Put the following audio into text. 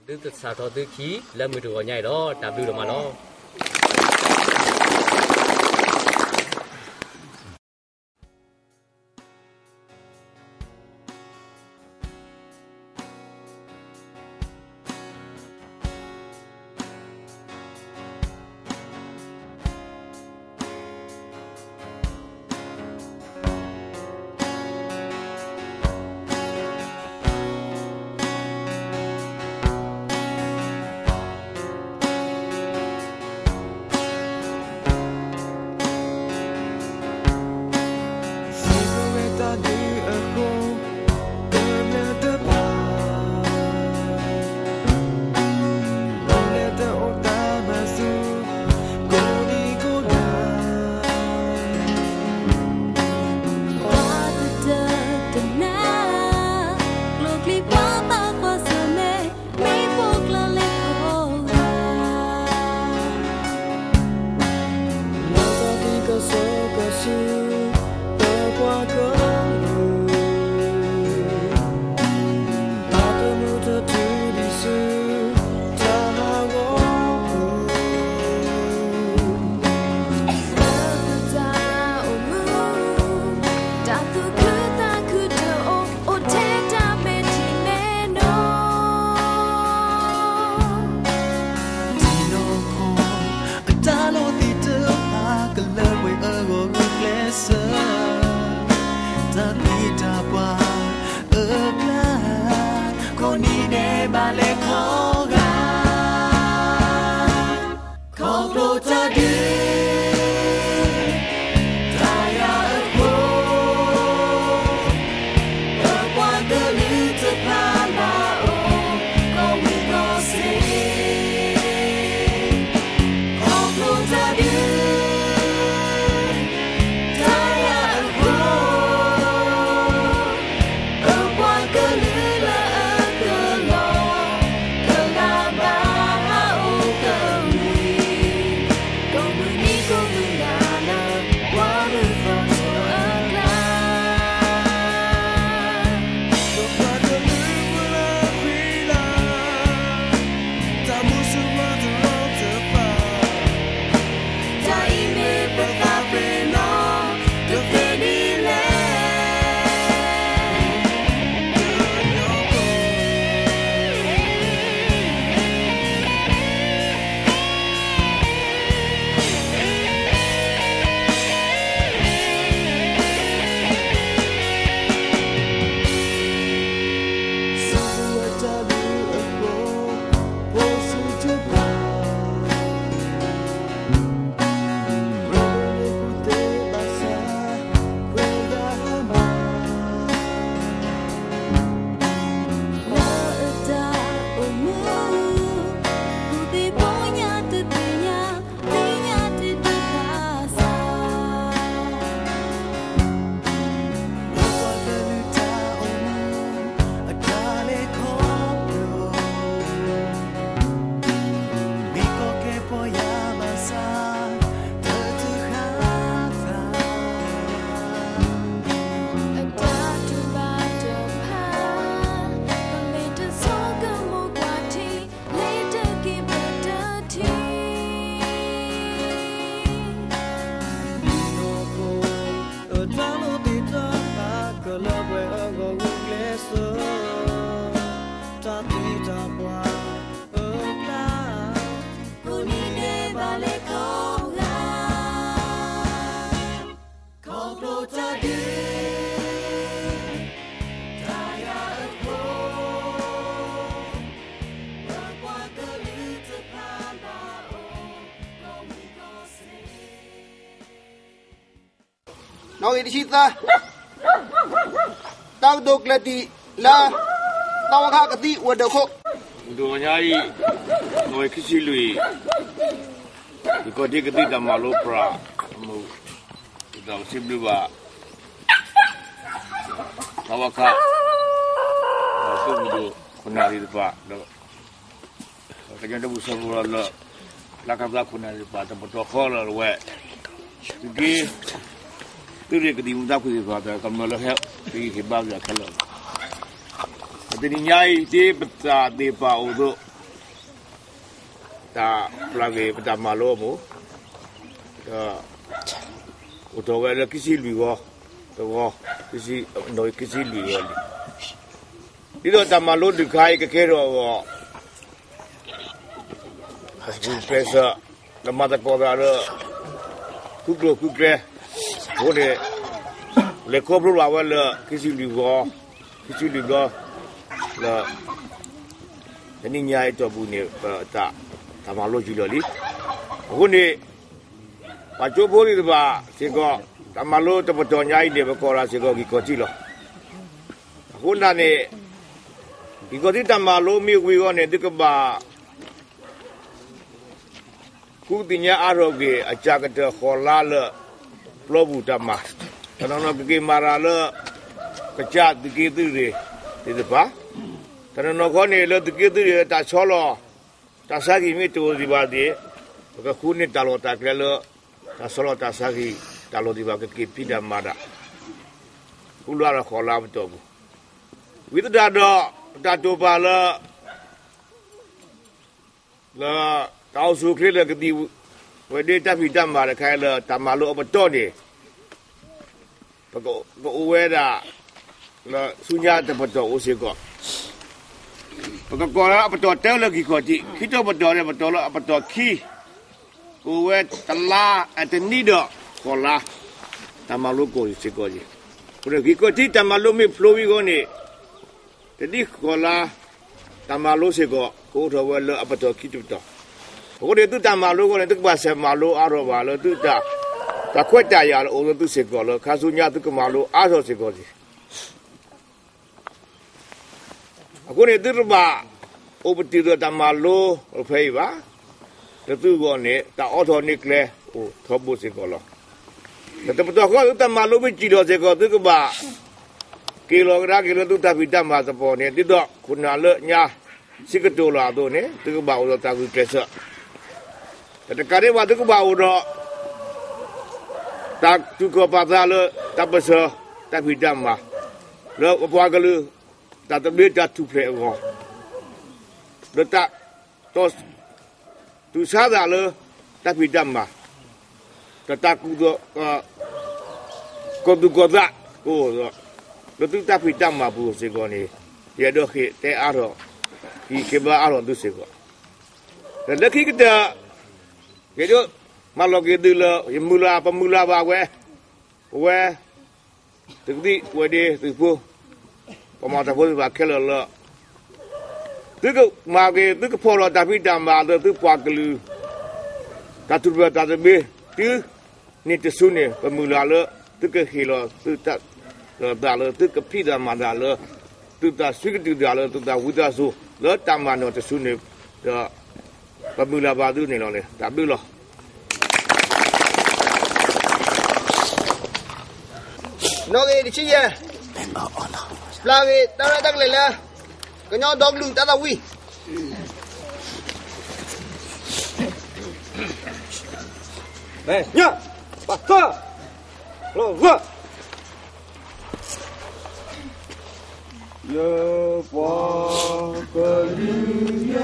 Đức xà thọ tứ khí là mười đồ nhảy đó đạp đưa được mà nó. Nó đi chít ta tao đục là tí là tao khác cái tí uất được không đồ nhai nói cái gì lui thì có đi cái tí đam malo pra mu đào sim lưu ba tao khác tao cũng đồ con nào đi được ba đó cái chuyện đó bớt sầu rồi là các bạn con nào đi ba tao bắt đầu khó rồi vậy cái tôi đi cái gì cũng giao cái gì vào, cầm nó là hết, cái bao giờ khăn rồi, ဒီညိုင်ဒီပတာဒီပါဦးတို့ဒါပလာကေပတာမလို့မို့တော့ဝယ်ကစီလူရောတော့ကစီနော်ကစီလူရောဒီတော့တမလို့ဒီခိုင်ကခဲတော့အခုပရက်ဆာနမတာပေါ်တာကုကကုကဘိုးလေလေကောဘလာဝဲလကစီလူရောလာဒီညိုင်တော့ဘူးနေတာတမလို့ကြည့်လို့လीအခုနေဘာချိုးဖို့ဒီပါစေကောတမလို့တပတော်ညာကြီးနေဘကောရာစေကောကြီးကိုကြည့်လို့အခုနာနေဒီကိုဒီတမလို့မြေဝီကောနေဒီကပါကုတင်ညာအရောကေအကြကတခေါ်လာလပလောဘူးတမတနကေမာရာလကကြဒီကေတူရီဒီပါတနကောနေလဒီကေတူရီတာချောလောတာစာကြီးမြေတူဒီပါဒီကခုနေတလောတာကလေတာဆလောတာစာကြီးတလောဒီပါကကေပိဒမာဒကုလာရခေါ်လာမတော့ဘူးဝိသဒတော့တတောပါလာတောက်စုခရလကတိဝေဒေတပိဒမာရခိုင်လာတမလို့အပတော့နေပကောဝဲတာလာဆုညာတပတော့အိုစေကောပကောရာအပတော့တဲလကီခေါ်ကြည့်ခိတော့ပတော့ရပတော့လအပတော့ခီကိုဝဲတလာအတနီတော့ခေါ်လာတမလို့ကိုစေကောကြီးဘယ်ကီကိုတိတမလို့မိဖလိုဝီကိုနေတတိခေါ်လာတမလို့စေကောကိုတော်ဝဲလအပတော့ခီတော့ဘိုးတွေသူတမလို့ကိုလည်းသူကပါဆမလို့အားတော့ပါလို့သူတခွက်တရလို့အိုးသူစေကောလို့ခါစုညာသူကမလို့အားတော့စေကောကြီးအခုနေသူပါဥပတိတော့တမလို့ဖေးပါသူကနေတအော်တော်နိကလေဟိုထောဖို့စေကောလို့တပတော့ကတမလို့ပဲကြည့်တော့စေကောသူကပါကီလိုဂရာကီလိုသူတပိတမှာသပေါ်နေတိတော့ခုနလညာစိကတိုလာတော့နေသူကပါတော့တာကူကဲဆောတကရဲဝတ်ကပါတော့တာသူကပါသားလို့တပစတပိတမှာလောအပွားကလေးတတမေတသူဖလေအောလတတော့သူစားတာလို့တပိတမှာတကူတော့ကိုသူကသာကိုတော့သူတပိတမှာဘူးစေကောနေရတော့ခေတဲအားတော့ဒီကေဘာအားတော့သူစေကောလက်ခိကတရတော့မလောကေဒီလယမူလာပမူလာပါကွယ်ဝဲတကတိဝဲဒီသူဖို့ပမာတဖို့ပါခဲလောသူကမာကေသူကဖော်လာတပိတမှာတော့သူပွားကလူတတူဘတာဘေသူနေတဆုနေပမူလာလသူကခေလောသူတဒါလသူကဖိဒမာဒါလသူတဆွေကတူဒါလသူတဝိဒဆုလောတမနောတဆုနေပမူလာပါသူနေလောလေတပိလောနော်ကေဒီချီရလာကေတာရတက်လေလားကညောဒေါကလူတာဝီမဲညပါသာလောဝယောပွားကလေး